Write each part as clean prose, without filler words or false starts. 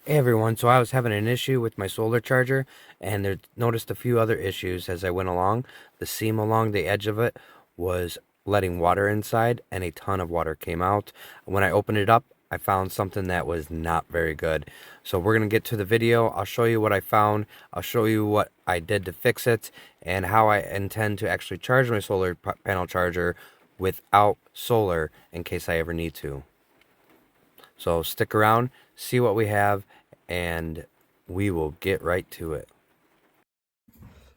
Hey everyone, so I was having an issue with my solar charger and noticed a few other issues as I went along. The seam along the edge of it was letting water inside and a ton of water came out. When I opened it up, I found something that was not very good. So we're going to get to the video. I'll show you what I found. I'll show you what I did to fix it and how I intend to actually charge my solar panel charger without solar in case I ever need to. So stick around, see what we have, and we will get right to it.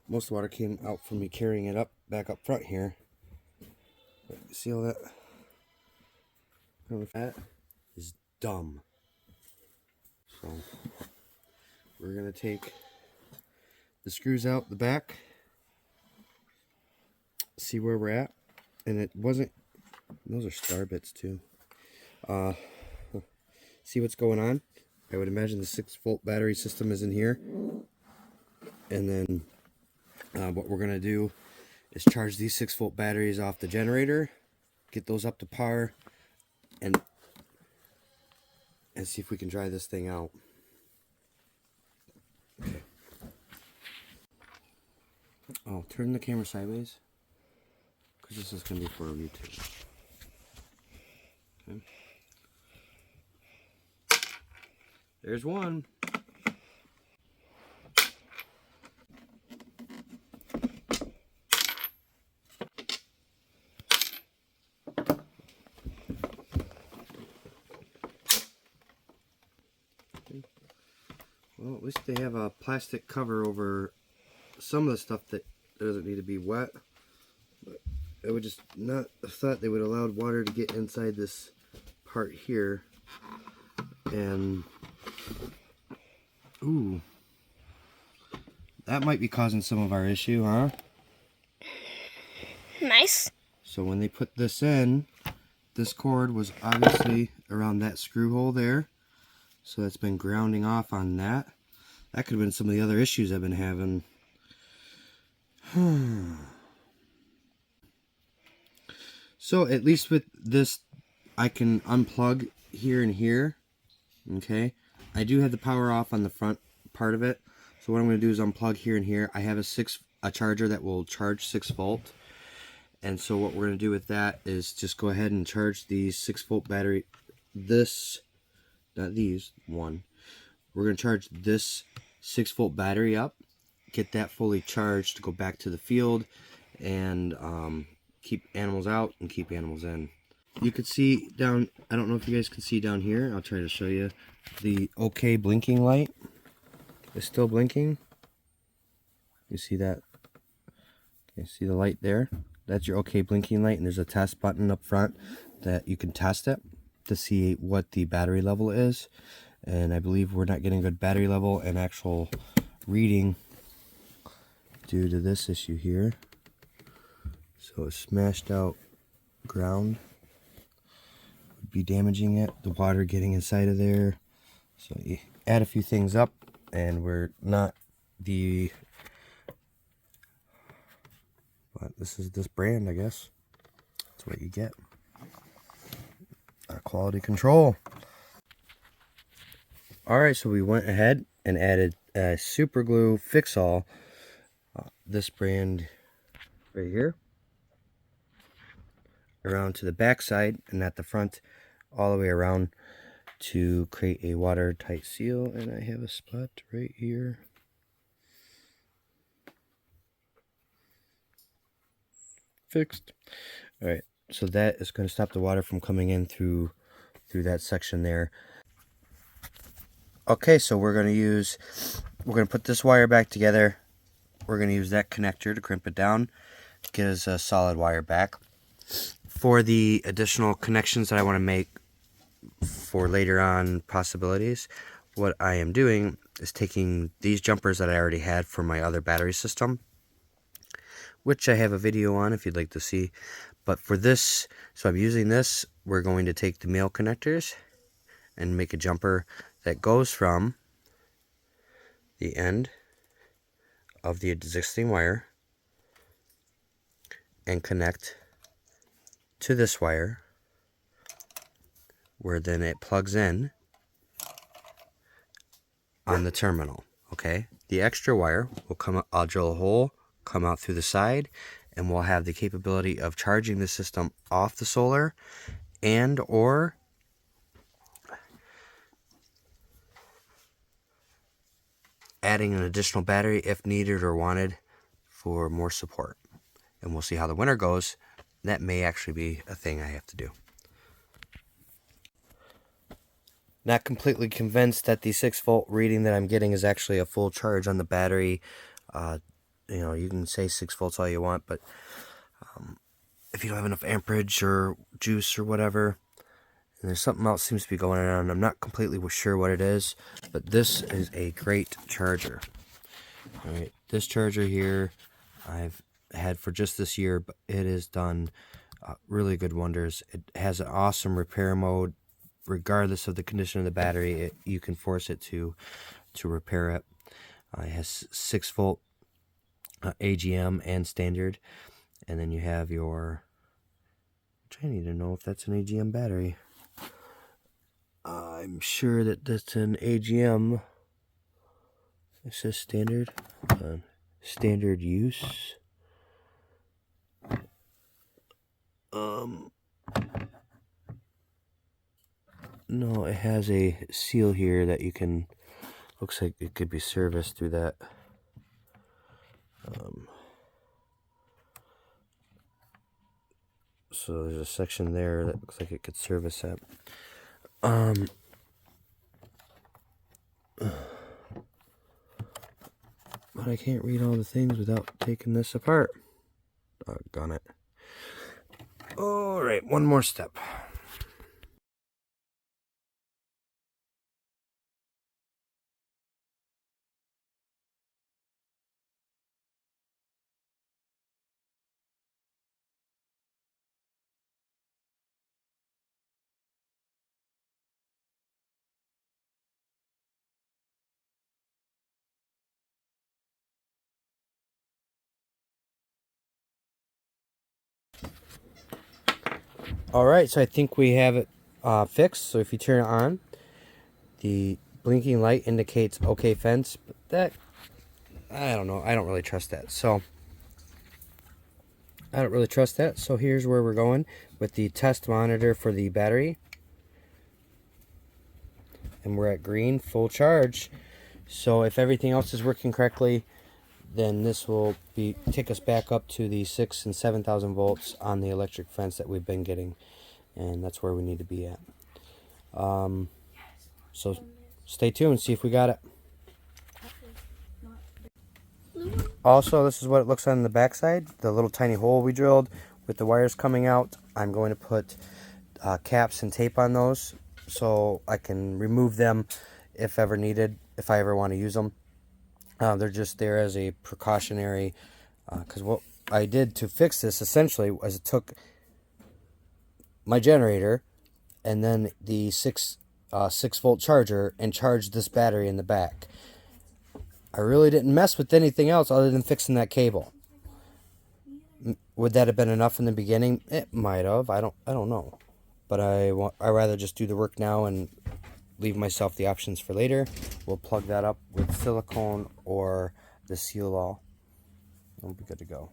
Most of the water came out from me carrying it up back up front here. See all that? That is dumb. So we're gonna take the screws out the back, see where we're at, and it wasn't. Those are star bits too. See what's going on. I would imagine the 6-volt battery system is in here, and then what we're gonna do is charge these 6-volt batteries off the generator, get those up to par, and see if we can dry this thing out. Okay. Oh, turn the camera sideways, because this is going to be for YouTube. Okay. There's one. Well, at least they have a plastic cover over some of the stuff that doesn't need to be wet. But I would just not have thought they would allow water to get inside this part here. And ooh, that might be causing some of our issue, huh? Nice. So when they put this in, this cord was obviously around that screw hole there. So that's been grounding off on that. That could have been some of the other issues I've been having. So at least with this, I can unplug here and here. Okay. I do have the power off on the front part of it. So what I'm going to do is unplug here and here. I have a charger that will charge 6-volt. And so what we're going to do with that is just go ahead and charge these 6-volt battery. Not these, one. We're going to charge this 6-volt battery up, get that fully charged to go back to the field and keep animals out and keep animals in. You could see down, I don't know if you guys can see down here, I'll try to show you, the OK blinking light is still blinking. You see that? Okay, see the light there? That's your OK blinking light, and there's a test button up front that you can test it to see what the battery level is. And I believe we're not getting good battery level and actual reading due to this issue here. So a smashed out ground would be damaging it, the water getting inside of there. So you add a few things up and we're not the, but this is this brand, I guess. That's what you get. Quality control. Alright, so we went ahead and added a super glue fix-all, this brand right here, around to the back side and at the front, all the way around to create a watertight seal. And I have a spot right here. Fixed. Alright, so that is going to stop the water from coming in through that section there. Okay, so we're going to put this wire back together. We're going to use that connector to crimp it down, get us a solid wire back. For the additional connections that I want to make for later on possibilities, what I am doing is taking these jumpers that I already had for my other battery system, which I have a video on if you'd like to see. But for this, so I'm using this, we're going to take the male connectors and make a jumper that goes from the end of the existing wire and connect to this wire, where then it plugs in on the terminal. Okay, the extra wire will come up, I'll drill a hole, come out through the side, and we'll have the capability of charging the system off the solar and or adding an additional battery if needed or wanted for more support. And we'll see how the winter goes. That may actually be a thing I have to do. Not completely convinced that the 6-volt reading that I'm getting is actually a full charge on the battery. You know, you can say 6 volts all you want, but if you don't have enough amperage or juice or whatever, and there's something else seems to be going on, I'm not completely sure what it is, but this is a great charger. All right, this charger here I've had for just this year, but it has done really good wonders. It has an awesome repair mode. Regardless of the condition of the battery, you can force it to repair it. It has 6-volt AGM and standard, and then you have your, which I need to know if that's an AGM battery. I'm sure that that's an AGM. It says standard. Standard use. No, it has a seal here that you can, looks like it could be serviced through that. So there's a section there that looks like it could service that. But I can't read all the things without taking this apart. Doggone it. Alright, one more step. Alright, so I think we have it fixed. So if you turn it on, the blinking light indicates okay fence, but that, I don't know, I don't really trust that. So here's where we're going with the test monitor for the battery. And we're at green, full charge. So if everything else is working correctly, then this will take us back up to the 6,000 and 7,000 volts on the electric fence that we've been getting, and that's where we need to be at. So stay tuned, see if we got it. Also, this is what it looks on the backside, the little tiny hole we drilled with the wires coming out. I'm going to put caps and tape on those so I can remove them if ever needed, if I ever want to use them. They're just there as a precautionary, because what I did to fix this essentially was it took my generator and then the 6-volt charger and charged this battery in the back. I really didn't mess with anything else other than fixing that cable. Would that have been enough in the beginning? It might have. I don't know. But I rather just do the work now and leave myself the options for later. We'll plug that up with silicone or the seal all. It'll be good to go.